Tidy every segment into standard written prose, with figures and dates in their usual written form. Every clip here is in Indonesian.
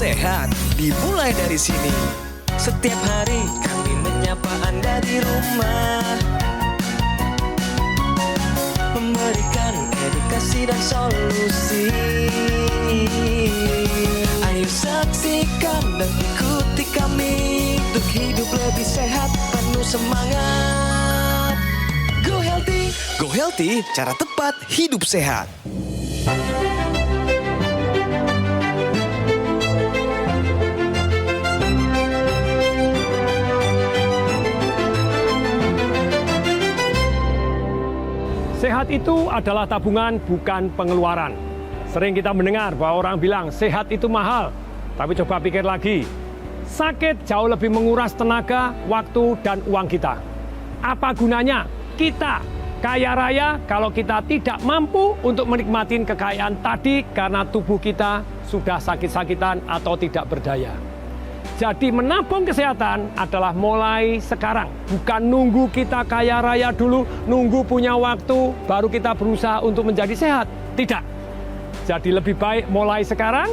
sehat dimulai dari sini. Setiap hari kami menyapa Anda di rumah, memberikan edukasi dan solusi. Ayo saksikan dan ikuti kami untuk hidup lebih sehat, penuh semangat. Go Healthy, cara tepat hidup sehat. Sehat itu adalah tabungan, bukan pengeluaran. Sering kita mendengar bahwa orang bilang sehat itu mahal. Tapi coba pikir lagi, sakit jauh lebih menguras tenaga, waktu, dan uang kita. Apa gunanya kita kaya raya kalau kita tidak mampu untuk menikmati kekayaan tadi karena tubuh kita sudah sakit-sakitan atau tidak berdaya. Jadi menabung kesehatan adalah mulai sekarang. Bukan nunggu kita kaya raya dulu, nunggu punya waktu, baru kita berusaha untuk menjadi sehat. Tidak. Jadi lebih baik mulai sekarang,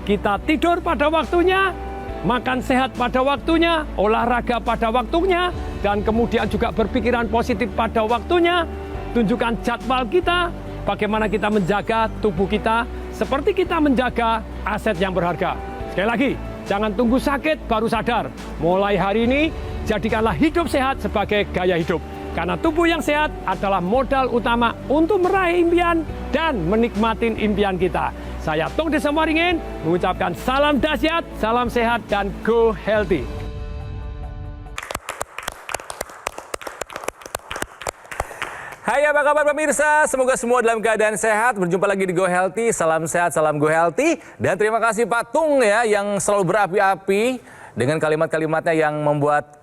kita tidur pada waktunya, makan sehat pada waktunya, olahraga pada waktunya, dan kemudian juga berpikiran positif pada waktunya. Tunjukkan jadwal kita, bagaimana kita menjaga tubuh kita, seperti kita menjaga aset yang berharga. Sekali lagi, jangan tunggu sakit baru sadar. Mulai hari ini, jadikanlah hidup sehat sebagai gaya hidup. Karena tubuh yang sehat adalah modal utama untuk meraih impian dan menikmati impian kita. Saya Tung Desa Waringin mengucapkan salam dahsyat, salam sehat, dan go healthy. Hai, apa kabar pemirsa? Semoga semua dalam keadaan sehat. Berjumpa lagi di Go Healthy. Salam sehat, salam Go Healthy. Dan terima kasih Pak Tung ya yang selalu berapi-api dengan kalimat-kalimatnya yang membuat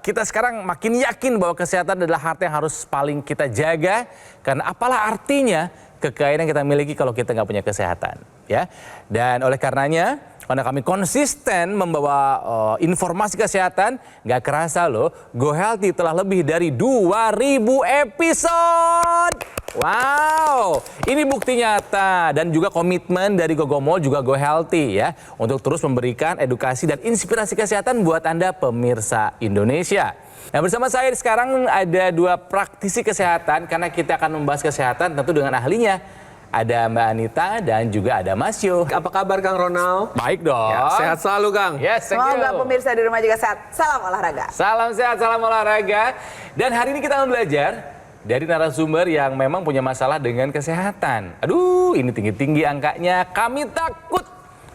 kita sekarang makin yakin bahwa kesehatan adalah harta yang harus paling kita jaga. Karena apalah artinya kekayaan yang kita miliki kalau kita nggak punya kesehatan, ya. Dan oleh karenanya, karena kami konsisten membawa informasi kesehatan, nggak kerasa loh, Go Healthy telah lebih dari 2000 episode. Wow, ini bukti nyata dan juga komitmen dari Gogomol juga Go Healthy ya, untuk terus memberikan edukasi dan inspirasi kesehatan buat Anda pemirsa Indonesia. Nah, bersama saya sekarang ada dua praktisi kesehatan karena kita akan membahas kesehatan tentu dengan ahlinya. Ada Mbak Anita dan juga ada Mas Yo. Apa kabar Kang Ronald? Baik dong. Ya, sehat selalu Kang. Yes, thank you. Semoga pemirsa di rumah juga sehat. Salam olahraga. Salam sehat, salam olahraga. Dan hari ini kita akan belajar dari narasumber yang memang punya masalah dengan kesehatan. Aduh, ini tinggi-tinggi angkanya. Kami takut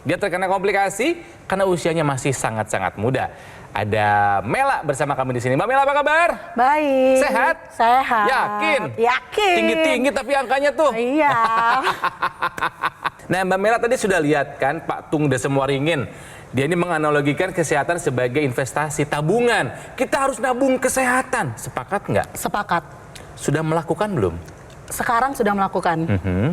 dia terkena komplikasi karena usianya masih sangat-sangat muda. Ada Mela bersama kami di sini. Mbak Mela, apa kabar? Baik. Sehat? Sehat. Yakin? Yakin. Tinggi-tinggi tapi angkanya tuh. Iya. Nah, Mbak Mela tadi sudah lihat kan Pak Tung Desa Waringin. Dia ini menganalogikan kesehatan sebagai investasi tabungan. Kita harus nabung kesehatan. Sepakat nggak? Sepakat. Sudah melakukan belum? Sekarang sudah melakukan.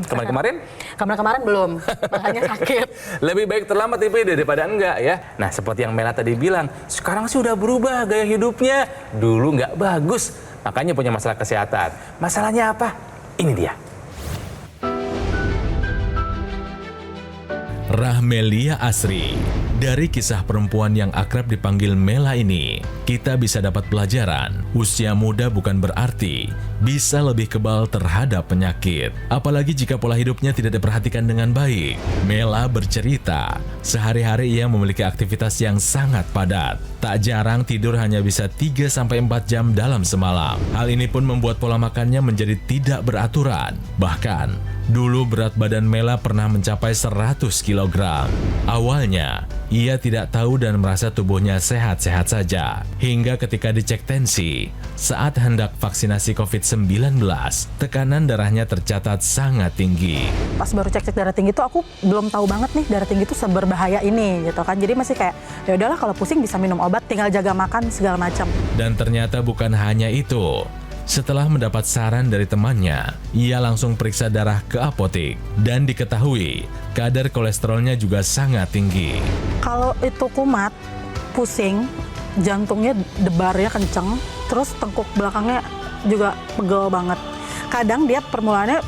Kemarin-kemarin? Kemarin belum. Makanya sakit. Lebih baik terlambat daripada enggak ya. Nah, seperti yang Mela tadi bilang, sekarang sih udah berubah gaya hidupnya. Dulu nggak bagus, makanya punya masalah kesehatan. Masalahnya apa? Ini dia. Rahmelia Asri. Dari kisah perempuan yang akrab dipanggil Mela ini, kita bisa dapat pelajaran. Usia muda bukan berarti bisa lebih kebal terhadap penyakit. Apalagi jika pola hidupnya tidak diperhatikan dengan baik. Mela bercerita, sehari-hari ia memiliki aktivitas yang sangat padat. Tak jarang tidur hanya bisa 3-4 jam dalam semalam. Hal ini pun membuat pola makannya menjadi tidak beraturan. Bahkan, dulu berat badan Mela pernah mencapai 100 kg. Awalnya, ia tidak tahu dan merasa tubuhnya sehat-sehat saja. Hingga ketika dicek tensi, saat hendak vaksinasi COVID-19, tekanan darahnya tercatat sangat tinggi. Pas baru cek darah tinggi tuh aku belum tahu banget nih darah tinggi tuh seberbahaya ini gitu kan. Jadi masih kayak ya udahlah kalau pusing bisa minum obat, tinggal jaga makan segala macam. Dan ternyata bukan hanya itu. Setelah mendapat saran dari temannya, ia langsung periksa darah ke apotek dan diketahui kadar kolesterolnya juga sangat tinggi. Kalau itu kumat, pusing, jantungnya debarnya kenceng, terus tengkuk belakangnya juga pegel banget. Kadang dia permulaannya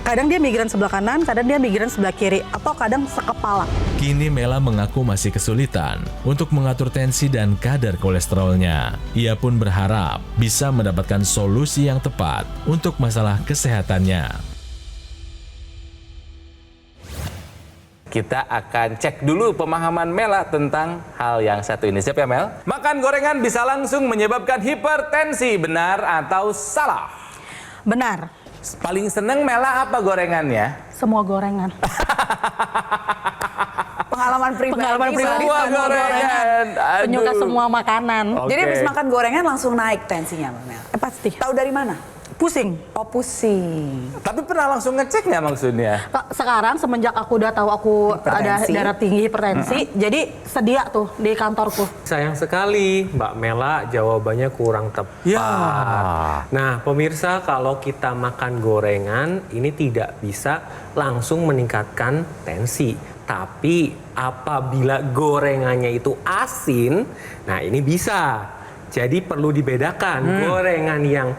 Kadang dia migran sebelah kanan, kadang dia migran sebelah kiri, atau kadang sekepala. Kini Mela mengaku masih kesulitan untuk mengatur tensi dan kadar kolesterolnya. Ia pun berharap bisa mendapatkan solusi yang tepat untuk masalah kesehatannya. Kita akan cek dulu pemahaman Mela tentang hal yang satu ini. Siap ya Mel? Makan gorengan bisa langsung menyebabkan hipertensi, benar atau salah? Benar, Paling seneng Mela apa gorengannya? semua gorengan. Pengalaman pribadi. Pengalaman pribadi. Semua gorengan. Aduh. Penyuka semua makanan. Oke. Jadi habis makan gorengan langsung naik tensinya, Mbak Mel. Pasti. Tahu dari mana? Pusing. Oh, pusing. Tapi pernah langsung ngecek nggak maksudnya? Sekarang semenjak aku udah tahu aku ada Hipertensi. darah tinggi hipertensi, jadi sedia tuh di kantorku. Sayang sekali Mbak Mela jawabannya kurang tepat. Ya. Nah pemirsa, kalau kita makan gorengan ini tidak bisa langsung meningkatkan tensi. Tapi apabila gorengannya itu asin, nah ini bisa. Jadi perlu dibedakan gorengan yang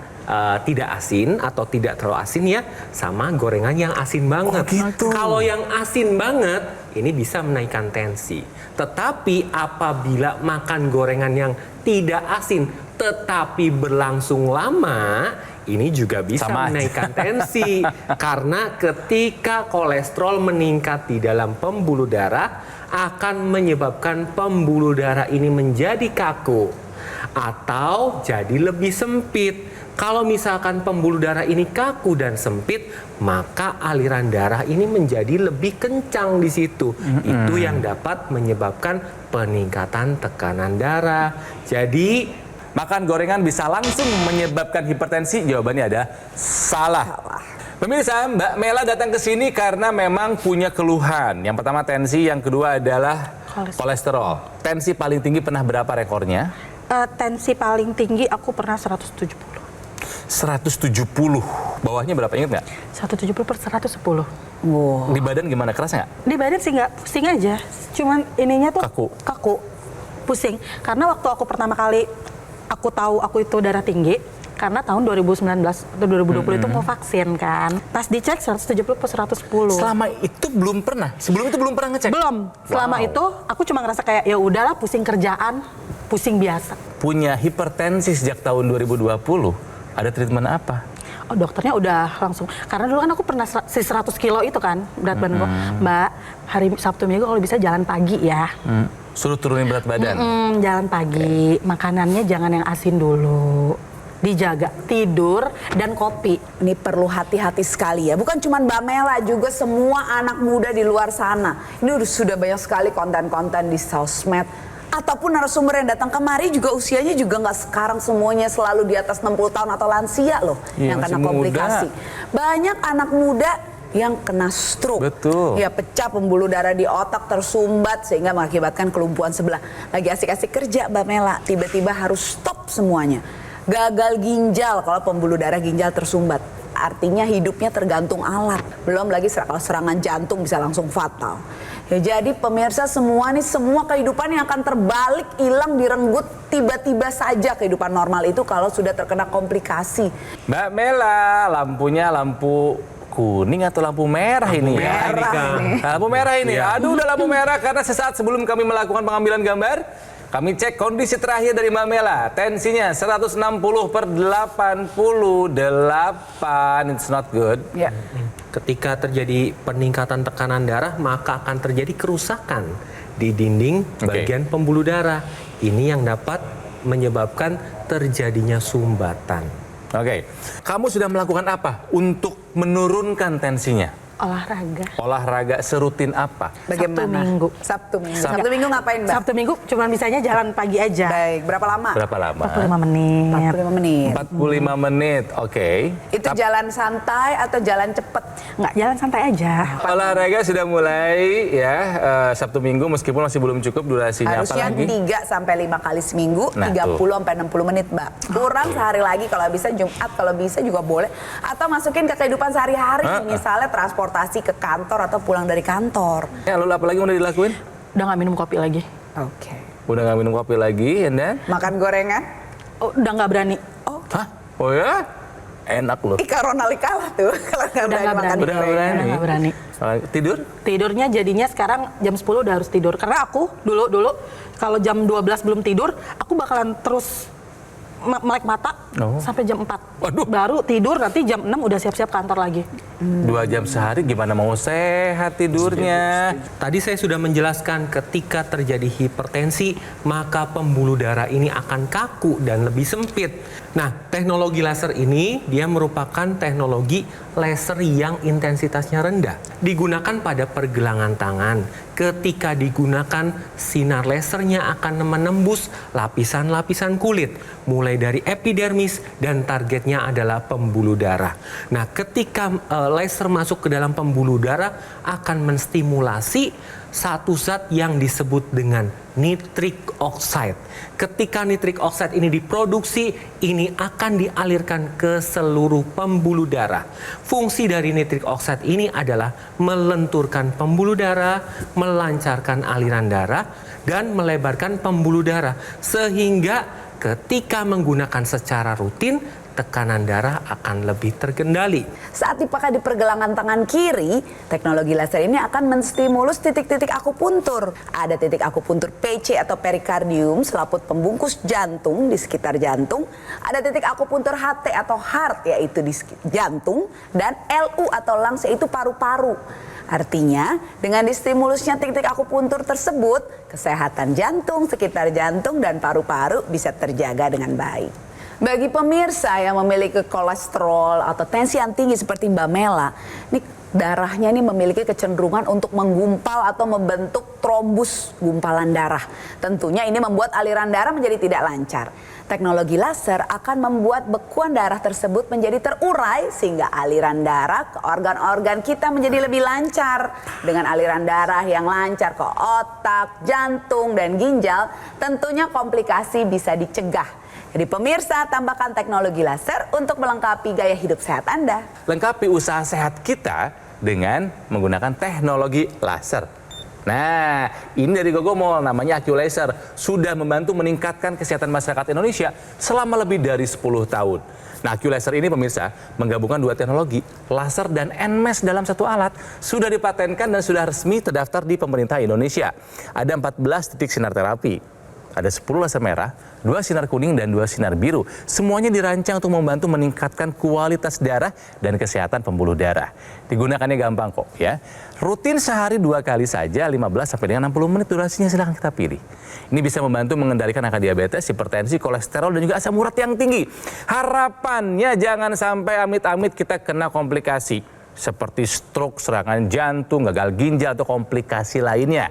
tidak asin atau tidak terlalu asin ya sama gorengan yang asin banget. Kalau yang asin banget ini bisa menaikkan tensi. Tetapi apabila makan gorengan yang tidak asin tetapi berlangsung lama, ini juga bisa Sama aja. menaikkan tensi. Karena ketika kolesterol meningkat di dalam pembuluh darah akan menyebabkan pembuluh darah ini menjadi kaku atau jadi lebih sempit. Kalau misalkan pembuluh darah ini kaku dan sempit, maka aliran darah ini menjadi lebih kencang di situ. Itu yang dapat menyebabkan peningkatan tekanan darah. Jadi, Makan gorengan bisa langsung menyebabkan hipertensi? Jawabannya ada salah. Pemirsa, Mbak Mela datang ke sini karena memang punya keluhan. Yang pertama tensi, yang kedua adalah kolesterol. Tensi paling tinggi pernah berapa rekornya? Tensi paling tinggi aku pernah 170. 170. Bawahnya berapa, inget nggak? 170 per 110. Di badan gimana, keras nggak? Di badan sih nggak pusing aja, cuman ininya tuh Kaku. pusing. Karena waktu aku pertama kali aku tahu aku itu darah tinggi, karena tahun 2019 atau 2020 itu mau vaksin kan. Pas dicek 170 per 110. Selama itu belum pernah? Sebelum itu belum pernah ngecek? Belum. Selama itu aku cuma ngerasa kayak ya udahlah pusing kerjaan, pusing biasa. Punya hipertensi sejak tahun 2020. Ada treatment apa? Oh, dokternya udah langsung. Karena dulu kan aku pernah 100 kilo itu kan berat badanku. Mbak, hari Sabtu Minggu kalau bisa jalan pagi ya. Suruh turunin berat badan? Jalan pagi, makanannya jangan yang asin dulu. Dijaga, tidur, dan kopi. Ini perlu hati-hati sekali ya. Bukan cuma Mbak Mela, juga semua anak muda di luar sana. Ini sudah banyak sekali konten-konten di sosmed. Ataupun narasumber yang datang kemari juga usianya juga nggak sekarang semuanya selalu di atas 60 tahun atau lansia loh. Iya, yang kena masih komplikasi. Banyak anak muda yang kena stroke. Betul. Ya pecah pembuluh darah di otak, tersumbat sehingga mengakibatkan kelumpuhan sebelah. Lagi asik-asik kerja Mbak Mela, tiba-tiba harus stop semuanya. Gagal ginjal kalau pembuluh darah ginjal tersumbat. Artinya hidupnya tergantung alat. Belum lagi kalau serangan jantung bisa langsung fatal. Ya jadi pemirsa semua kehidupan yang akan terbalik, hilang, direnggut tiba-tiba saja kehidupan normal itu kalau sudah terkena komplikasi. Mbak Mela, lampunya lampu kuning atau lampu merah ini ya? Merah ini. Lampu merah ini. Aduh, udah lampu merah karena sesaat sebelum kami melakukan pengambilan gambar, kami cek kondisi terakhir dari Mbak Mela. Tensinya 160 per 88. It's not good. Ya. ketika terjadi peningkatan tekanan darah, maka akan terjadi kerusakan di dinding bagian pembuluh darah. Ini yang dapat menyebabkan terjadinya sumbatan. Oke. Kamu sudah melakukan apa untuk menurunkan tensinya? Olahraga. Olahraga serutin apa? Bagaimana? Sabtu Minggu. Sabtu Minggu ngapain, Mbak? Sabtu Minggu cuma bisanya jalan pagi aja. Baik, berapa lama? Berapa lama? 45 menit. 45 menit. 45 menit, oke. Itu jalan santai atau jalan cepet? Nggak, jalan santai aja. Olahraga sudah mulai ya, Sabtu Minggu meskipun masih belum cukup durasinya Harusnya apa lagi? 3 sampai 5 kali seminggu, Nah, 30 sampai 60 menit, Mbak. Kurang sehari lagi kalau bisa, Jumat kalau bisa juga boleh. Atau masukin ke kehidupan sehari-hari, misalnya transportasi ke kantor atau pulang dari kantor. Ya, lalu apa lagi yang udah dilakuin? Udah nggak minum kopi lagi. Oke. Udah nggak minum kopi lagi, and then? Makan gorengan? Oh, udah nggak berani. Hah? Oh ya? Enak loh. Ronald kalah tuh kalau nggak berani nggak makan berani. Udah nggak gorengan. berani. Udah nggak berani. Tidur? Tidurnya jadinya sekarang jam 10 udah harus tidur. Karena aku dulu kalau jam 12 belum tidur, aku bakalan terus melek mata sampai jam 4. Waduh. Baru tidur, nanti jam 6 udah siap-siap kantor lagi. 2 jam sehari gimana mau sehat tidurnya? Tadi saya sudah menjelaskan ketika terjadi hipertensi, maka pembuluh darah ini akan kaku dan lebih sempit. Nah, teknologi laser ini dia merupakan teknologi laser yang intensitasnya rendah. Digunakan pada pergelangan tangan. Ketika digunakan, sinar lasernya akan menembus lapisan-lapisan kulit, mulai dari epidermis dan targetnya adalah pembuluh darah. Nah, ketika laser masuk ke dalam pembuluh darah akan menstimulasi satu zat yang disebut dengan nitric oxide. Ketika nitric oxide ini diproduksi, ini akan dialirkan ke seluruh pembuluh darah. Fungsi dari nitric oxide ini adalah melenturkan pembuluh darah, melancarkan aliran darah, dan melebarkan pembuluh darah. Sehingga ketika menggunakan secara rutin, tekanan darah akan lebih terkendali. Saat dipakai di pergelangan tangan kiri, teknologi laser ini akan menstimulus titik-titik akupuntur. Ada titik akupuntur PC atau perikardium, selaput pembungkus jantung di sekitar jantung. Ada titik akupuntur HT atau heart, yaitu di jantung. Dan LU atau lungs, yaitu paru-paru. Artinya, dengan distimulusnya titik akupuntur tersebut, kesehatan jantung, sekitar jantung, dan paru-paru bisa terjaga dengan baik. Bagi pemirsa yang memiliki kolesterol atau tensi yang tinggi seperti Mbak Mela, ini darahnya ini memiliki kecenderungan untuk menggumpal atau membentuk trombus gumpalan darah. Tentunya ini membuat aliran darah menjadi tidak lancar. Teknologi laser akan membuat bekuan darah tersebut menjadi terurai sehingga aliran darah ke organ-organ kita menjadi lebih lancar. Dengan aliran darah yang lancar ke otak, jantung, dan ginjal, tentunya komplikasi bisa dicegah. Jadi pemirsa, tambahkan teknologi laser untuk melengkapi gaya hidup sehat Anda. Lengkapi usaha sehat kita dengan menggunakan teknologi laser. Nah, ini dari Gogomol, namanya AccuLaser. Sudah membantu meningkatkan kesehatan masyarakat Indonesia selama lebih dari 10 tahun. Nah, AccuLaser ini pemirsa menggabungkan dua teknologi, laser dan NMES dalam satu alat. Sudah dipatenkan dan sudah resmi terdaftar di pemerintah Indonesia. Ada 14 titik sinar terapi. Ada 10 laser merah, 2 sinar kuning, dan 2 sinar biru. Semuanya dirancang untuk membantu meningkatkan kualitas darah dan kesehatan pembuluh darah. Digunakannya gampang kok ya. Rutin sehari 2 kali saja, 15 sampai dengan 60 menit durasinya, silahkan kita pilih. Ini bisa membantu mengendalikan angka diabetes, hipertensi, kolesterol, dan juga asam urat yang tinggi. Harapannya jangan sampai amit-amit kita kena komplikasi seperti stroke, serangan jantung, gagal ginjal, atau komplikasi lainnya.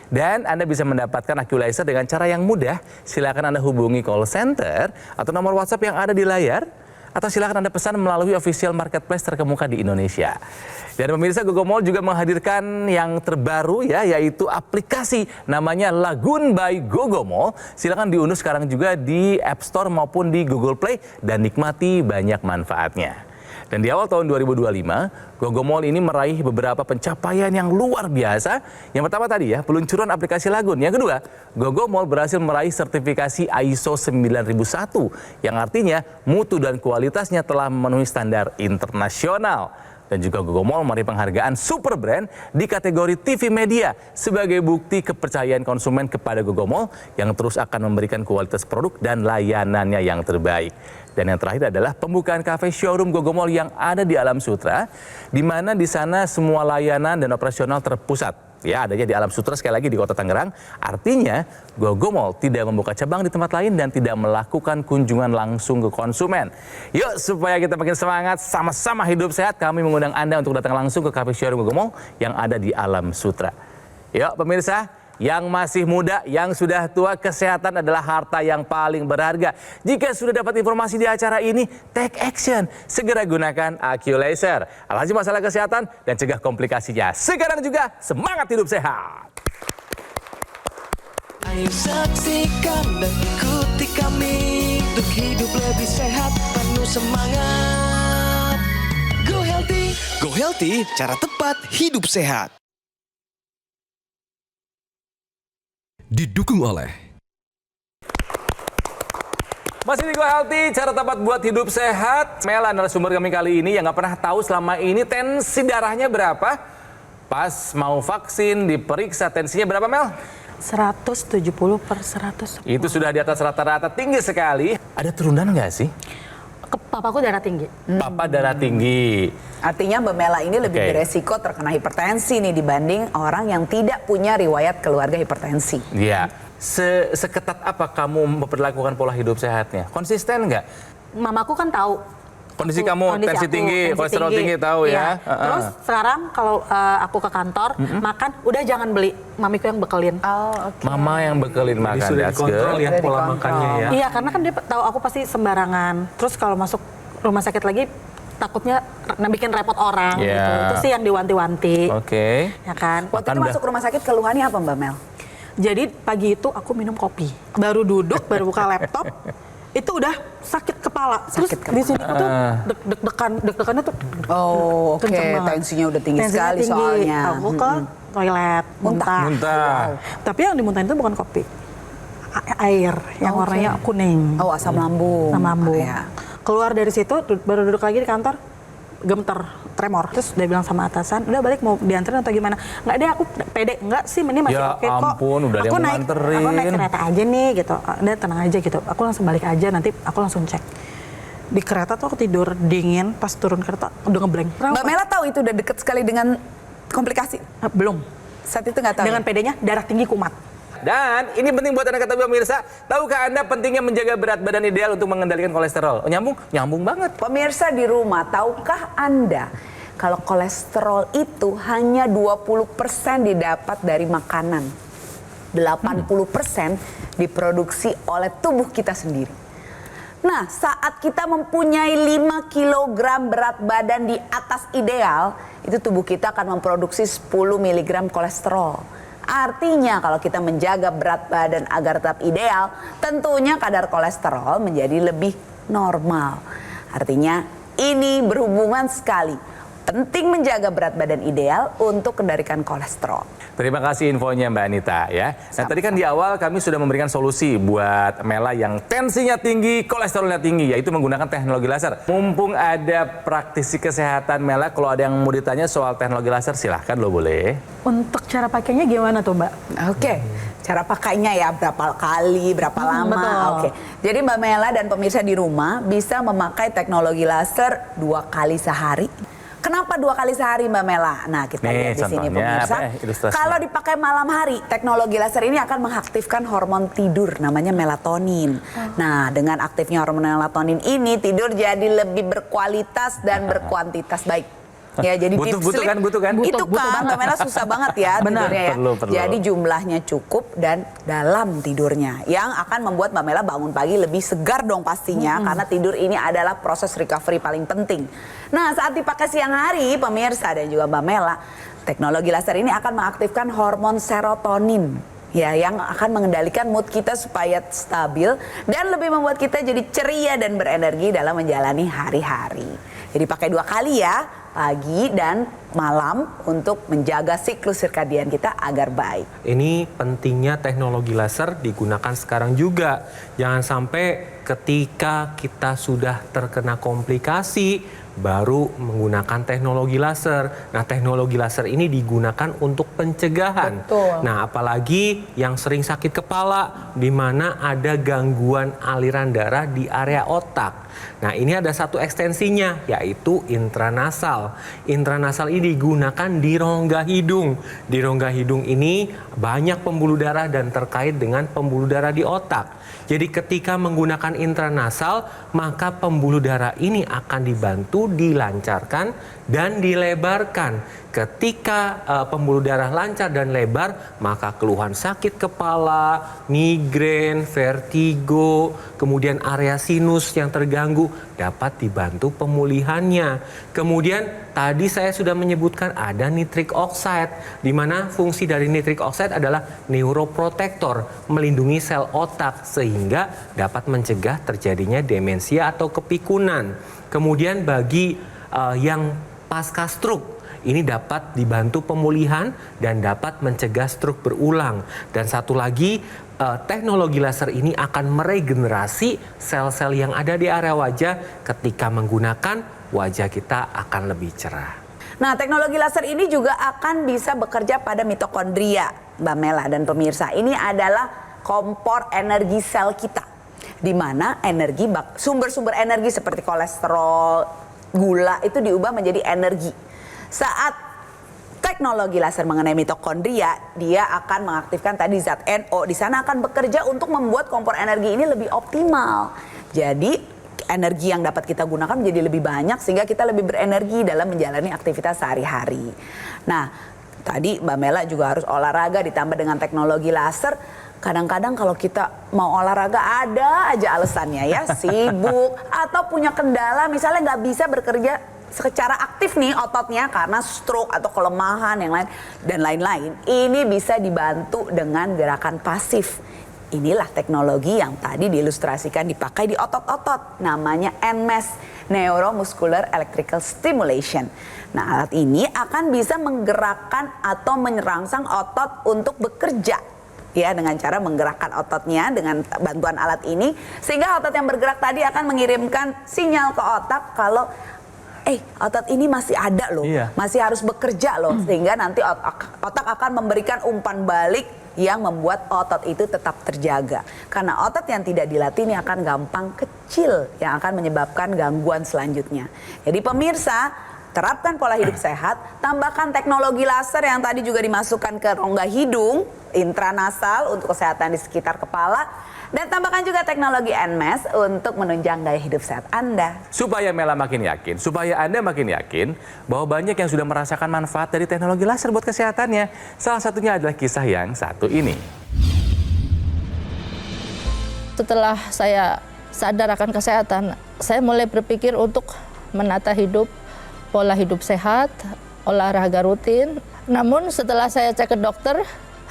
Dan Anda bisa mendapatkan AccuLaser dengan cara yang mudah. Silakan Anda hubungi call center atau nomor WhatsApp yang ada di layar, atau silakan Anda pesan melalui official marketplace terkemuka di Indonesia. Dan pemirsa, Gogomol juga menghadirkan yang terbaru ya, yaitu aplikasi namanya Lagoon by Gogomol. Silakan diunduh sekarang juga di App Store maupun di Google Play dan nikmati banyak manfaatnya. Dan di awal tahun 2025, Gogomol ini meraih beberapa pencapaian yang luar biasa. Yang pertama tadi ya, peluncuran aplikasi Lagoon. Yang kedua, Gogomol berhasil meraih sertifikasi ISO 9001, yang artinya mutu dan kualitasnya telah memenuhi standar internasional. Dan juga Gogomol meraih penghargaan Super Brand di kategori TV Media sebagai bukti kepercayaan konsumen kepada Gogomol yang terus akan memberikan kualitas produk dan layanannya yang terbaik. Dan yang terakhir adalah pembukaan cafe showroom Gogomol yang ada di Alam Sutra, di mana di sana semua layanan dan operasional terpusat. Ya, adanya di Alam Sutra, sekali lagi di Kota Tangerang. Artinya, Gogomol tidak membuka cabang di tempat lain dan tidak melakukan kunjungan langsung ke konsumen. Yuk, supaya kita makin semangat, sama-sama hidup sehat, kami mengundang Anda untuk datang langsung ke cafe showroom Gogomol yang ada di Alam Sutra. Yuk, pemirsa, yang masih muda, yang sudah tua, kesehatan adalah harta yang paling berharga. Jika sudah dapat informasi di acara ini, take action. Segera gunakan AccuLaser. Alhasil masalah kesehatan dan cegah komplikasinya. Sekarang juga semangat hidup sehat. Ayo saksikan dan ikuti kami untuk hidup lebih sehat, penuh semangat. Go Healthy, cara tepat hidup sehat. Didukung oleh Masih di Go Healthy, cara tepat buat hidup sehat. Mela narasumber kami kali ini yang nggak pernah tahu selama ini tensi darahnya berapa. Pas mau vaksin, diperiksa tensinya berapa, Mel? 170/100. Itu sudah di atas rata-rata, tinggi sekali. Ada turunan nggak sih? Papaku darah tinggi. Papa darah tinggi. Artinya Mbak Mela ini lebih Oke. beresiko terkena hipertensi nih dibanding orang yang tidak punya riwayat keluarga hipertensi. Iya. Seketat apa kamu memperlakukan pola hidup sehatnya? Konsisten nggak? Mamaku kan tahu. Kondisi kamu, tensi tinggi, kolesterol tinggi, tahu ya? Iya. Terus sekarang kalau aku ke kantor makan, udah jangan beli, mamiku yang bekelin. Oh, oke. Mama yang bekelin Jadi makan, sudah that's dikontrol good. ya Sudah pola dikontrol. makannya ya. Iya, karena kan dia tahu aku pasti sembarangan. Terus kalau masuk rumah sakit lagi takutnya bikin repot orang Iya. gitu. Itu sih yang diwanti-wanti. Oke. Ya kan? Waktu Makan itu udah. masuk rumah sakit keluhannya apa Mbak Mel? Jadi pagi itu aku minum kopi. Baru duduk, baru buka laptop, itu udah sakit kepala. Terus Sakit di sini tuh Ah. deg-degannya tuh Oh, oke. kenceng banget. Tensinya udah tinggi Tensinya sekali tinggi. soalnya. Aku ke toilet, muntah. Muntah. Tapi yang dimuntahin itu bukan kopi. Air yang Oke. warnanya kuning. Oh, asam lambung. Sama lambung. Ya. Keluar dari situ, baru duduk lagi di kantor, gemeter, tremor. Terus dia bilang sama atasan, udah balik mau dianterin atau gimana? Nggak deh, aku pede. Enggak sih, ini masih Ya oke kok. ampun, udah ada Aku yang mau naik nganterin. kereta aja nih gitu. Udah tenang aja gitu. Aku langsung balik aja, nanti aku langsung cek. Di kereta tuh aku tidur dingin, pas turun kereta udah ngeblank. Mbak Mela tahu itu udah deket sekali dengan komplikasi? Belum. Saat itu nggak tahu. Dengan ya? pedenya, darah tinggi kumat. Dan ini penting buat Anda ketahui pemirsa, tahukah Anda pentingnya menjaga berat badan ideal untuk mengendalikan kolesterol? Oh, nyambung? Nyambung banget. Pemirsa di rumah, tahukah Anda kalau kolesterol itu hanya 20% didapat dari makanan. 80% diproduksi oleh tubuh kita sendiri. Nah, saat kita mempunyai 5 kg berat badan di atas ideal, itu tubuh kita akan memproduksi 10 mg kolesterol. Artinya kalau kita menjaga berat badan agar tetap ideal, tentunya kadar kolesterol menjadi lebih normal. Artinya ini berhubungan sekali. Penting menjaga berat badan ideal untuk kendalikan kolesterol. Terima kasih infonya Mbak Anita ya. Nah, tadi kan di awal kami sudah memberikan solusi buat Mela yang tensinya tinggi, kolesterolnya tinggi, yaitu menggunakan teknologi laser. Mumpung ada praktisi kesehatan Mela, kalau ada yang mau ditanya soal teknologi laser silahkan lo boleh. Untuk cara pakainya gimana tuh Mbak? Oke, cara pakainya ya berapa kali, berapa lama. betul. Oke, jadi Mbak Mela dan pemirsa di rumah bisa memakai teknologi laser 2 kali sehari. Kenapa 2 kali sehari Mbak Mela? Nah, kita Nih, lihat di sini contohnya, pemirsa. ilustrasinya. Kalau dipakai malam hari, teknologi laser ini akan mengaktifkan hormon tidur namanya melatonin. Nah, dengan aktifnya hormon melatonin ini tidur jadi lebih berkualitas dan berkuantitas baik. Ya, jadi deep Butuh sleep, kan, butuh kan? Itu Butuh kan Mbak Mela susah banget ya Benar, tidurnya ya. perlu. Jadi jumlahnya cukup dan dalam tidurnya yang akan membuat Mbak Mela bangun pagi lebih segar dong pastinya karena tidur ini adalah proses recovery paling penting. Nah, saat dipakai siang hari pemirsa dan juga Mbak Mela, teknologi laser ini akan mengaktifkan hormon serotonin ya yang akan mengendalikan mood kita supaya stabil dan lebih membuat kita jadi ceria dan berenergi dalam menjalani hari-hari. Jadi pakai 2 kali ya, pagi dan malam untuk menjaga siklus sirkadian kita agar baik. Ini pentingnya teknologi laser digunakan sekarang juga. Jangan sampai ketika kita sudah terkena komplikasi baru menggunakan teknologi laser. Nah, teknologi laser ini digunakan untuk pencegahan. Betul. Nah, apalagi yang sering sakit kepala di mana ada gangguan aliran darah di area otak. Nah, ini ada satu ekstensinya yaitu intranasal. Intranasal ini digunakan di rongga hidung. Di rongga hidung ini banyak pembuluh darah dan terkait dengan pembuluh darah di otak. Jadi ketika menggunakan intranasal, maka pembuluh darah ini akan dibantu dilancarkan dan dilebarkan. Ketika pembuluh darah lancar dan lebar, maka keluhan sakit kepala, migrain, vertigo, kemudian area sinus yang terganggu dapat dibantu pemulihannya. Kemudian tadi saya sudah menyebutkan ada nitric oxide, di mana fungsi dari nitric oxide adalah neuroprotektor, melindungi sel otak sehingga dapat mencegah terjadinya demensia atau kepikunan. Kemudian bagi yang pasca stroke, ini dapat dibantu pemulihan dan dapat mencegah stroke berulang. Dan satu lagi, teknologi laser ini akan meregenerasi sel-sel yang ada di area wajah. Ketika menggunakan, wajah kita akan lebih cerah. Nah, teknologi laser ini juga akan bisa bekerja pada mitokondria, Mbak Mela dan pemirsa. Ini adalah kompor energi sel kita, di mana energi sumber-sumber energi seperti kolesterol, gula itu diubah menjadi energi. Saat teknologi laser mengenai mitokondria, dia akan mengaktifkan tadi zat NO. Di sana akan bekerja untuk membuat kompor energi ini lebih optimal. Jadi energi yang dapat kita gunakan menjadi lebih banyak sehingga kita lebih berenergi dalam menjalani aktivitas sehari-hari. Nah, tadi Mbak Mela juga harus olahraga ditambah dengan teknologi laser. Kadang-kadang kalau kita mau olahraga ada aja alasannya ya, sibuk atau punya kendala misalnya nggak bisa bekerja secara aktif nih ototnya karena stroke atau kelemahan yang lain dan lain-lain. Ini bisa dibantu dengan gerakan pasif. Inilah teknologi yang tadi diilustrasikan dipakai di otot-otot, namanya NMES, Neuromuscular Electrical Stimulation. Nah, alat ini akan bisa menggerakkan atau menyerangsang otot untuk bekerja. Ya, dengan cara menggerakkan ototnya dengan bantuan alat ini, sehingga otot yang bergerak tadi akan mengirimkan sinyal ke otak kalau otot ini masih ada loh, masih harus bekerja loh, sehingga nanti otak akan memberikan umpan balik yang membuat otot itu tetap terjaga. Karena otot yang tidak dilatih ini akan gampang kecil yang akan menyebabkan gangguan selanjutnya. Jadi pemirsa, terapkan pola hidup sehat, tambahkan teknologi laser yang tadi juga dimasukkan ke rongga hidung, intranasal untuk kesehatan di sekitar kepala, dan tambahkan juga teknologi NMES untuk menunjang gaya hidup sehat Anda. Supaya Mela makin yakin, supaya Anda makin yakin bahwa banyak yang sudah merasakan manfaat dari teknologi laser buat kesehatannya. Salah satunya adalah kisah yang satu ini. Setelah saya sadar akan kesehatan, saya mulai berpikir untuk menata hidup, pola hidup sehat, olahraga rutin. Namun setelah saya cek ke dokter,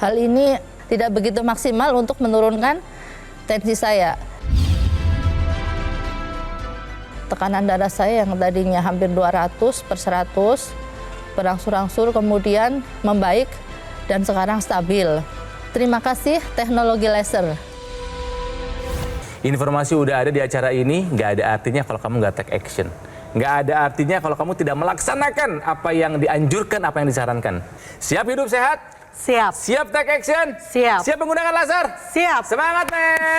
hal ini tidak begitu maksimal untuk menurunkan tensi saya. Tekanan darah saya yang tadinya hampir 200/100 berangsur-angsur kemudian membaik dan sekarang stabil. Terima kasih teknologi laser. Informasi udah ada di acara ini, nggak ada artinya kalau kamu nggak take action. Nggak ada artinya kalau kamu tidak melaksanakan apa yang dianjurkan, apa yang disarankan. Siap hidup sehat? Siap. Siap take action? Siap. Siap menggunakan laser? Siap. Semangat, Mel!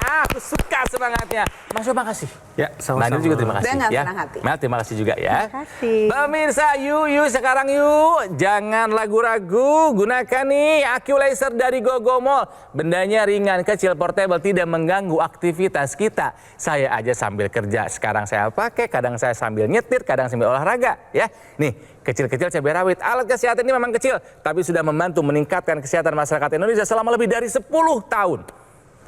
Aku suka semangatnya. Mas Yo, makasih. Ya, sama-sama. Mbak Nur juga terima kasih. Dengan Ya. senang hati. Mel, terima kasih juga ya. Terima kasih. Pemirsa, yuk sekarang yuk. Jangan ragu-ragu, gunakan nih Aqi Laser dari Gogomol. Bendanya ringan, kecil, portable, tidak mengganggu aktivitas kita. Saya aja sambil kerja, sekarang saya pakai, kadang saya sambil nyetir, kadang sambil olahraga. Ya, nih kecil-kecil cabai rawit. Alat kesehatan ini memang kecil, tapi sudah membantu meningkatkan kesehatan masyarakat Indonesia selama lebih dari 10 tahun.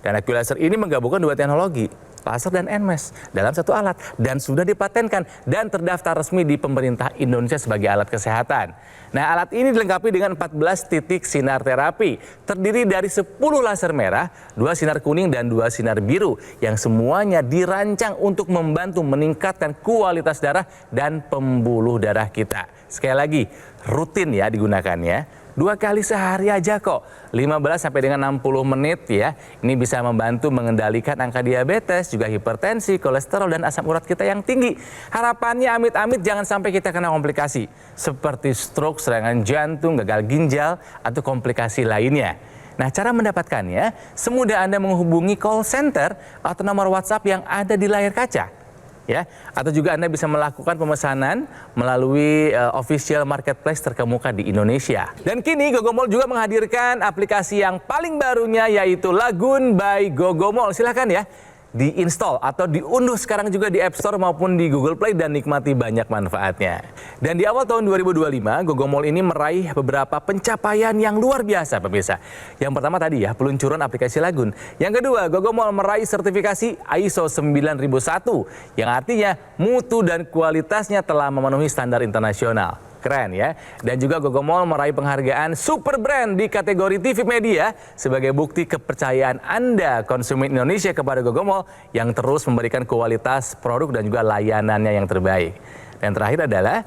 Dan Aqi Laser ini menggabungkan dua teknologi, laser dan NMES dalam satu alat, dan sudah dipatenkan dan terdaftar resmi di pemerintah Indonesia sebagai alat kesehatan. Nah, alat ini dilengkapi dengan 14 titik sinar terapi, terdiri dari 10 laser merah, 2 sinar kuning, dan 2 sinar biru, yang semuanya dirancang untuk membantu meningkatkan kualitas darah dan pembuluh darah kita. Sekali lagi, rutin ya digunakannya. 2 kali sehari aja kok, 15 sampai dengan 60 menit ya. Ini bisa membantu mengendalikan angka diabetes, juga hipertensi, kolesterol, dan asam urat kita yang tinggi. Harapannya amit-amit jangan sampai kita kena komplikasi seperti stroke, serangan jantung, gagal ginjal, atau komplikasi lainnya. Nah, cara mendapatkannya semudah Anda menghubungi call center atau nomor WhatsApp yang ada di layar kaca. Ya, atau juga Anda bisa melakukan pemesanan melalui official marketplace terkemuka di Indonesia. Dan kini Gogomol juga menghadirkan aplikasi yang paling barunya, yaitu Lagun by Gogomol. Silahkan ya diinstal atau diunduh sekarang juga di App Store maupun di Google Play dan nikmati banyak manfaatnya. Dan di awal tahun 2025, Gogomol ini meraih beberapa pencapaian yang luar biasa, pemirsa. Yang pertama tadi ya, peluncuran aplikasi Lagun. Yang kedua, Gogomol meraih sertifikasi ISO 9001, yang artinya mutu dan kualitasnya telah memenuhi standar internasional. Keren ya. Dan juga Gogomol meraih penghargaan Super Brand di kategori TV Media sebagai bukti kepercayaan Anda konsumen Indonesia kepada Gogomol yang terus memberikan kualitas produk dan juga layanannya yang terbaik. Dan terakhir adalah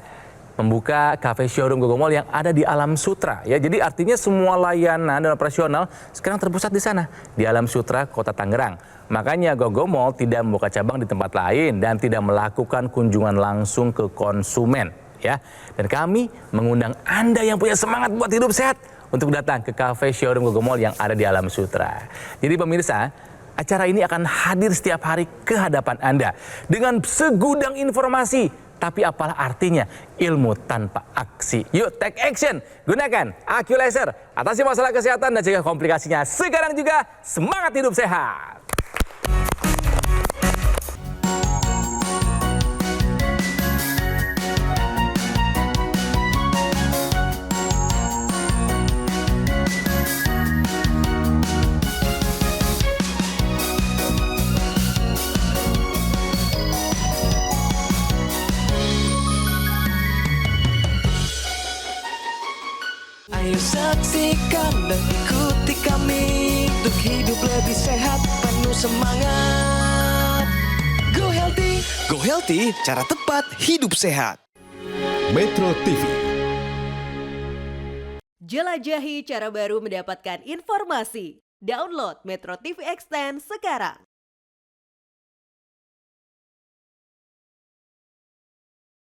membuka cafe showroom Gogomall yang ada di Alam Sutra ya. Jadi artinya semua layanan dan operasional sekarang terpusat di sana, di Alam Sutra, Kota Tangerang. Makanya Gogomall tidak membuka cabang di tempat lain dan tidak melakukan kunjungan langsung ke konsumen ya. Dan kami mengundang Anda yang punya semangat buat hidup sehat untuk datang ke cafe showroom Gogomall yang ada di Alam Sutra. Jadi pemirsa, acara ini akan hadir setiap hari ke hadapan Anda dengan segudang informasi. Tapi apalah artinya ilmu tanpa aksi? Yuk take action, gunakan AQ Laser, atasi masalah kesehatan dan cegah komplikasinya. Sekarang juga semangat hidup sehat. Ayo saksikan dan ikuti kami untuk hidup lebih sehat, penuh semangat. Go Healthy, cara tepat hidup sehat. Metro TV. Jelajahi cara baru mendapatkan informasi. Download Metro TV Extend sekarang.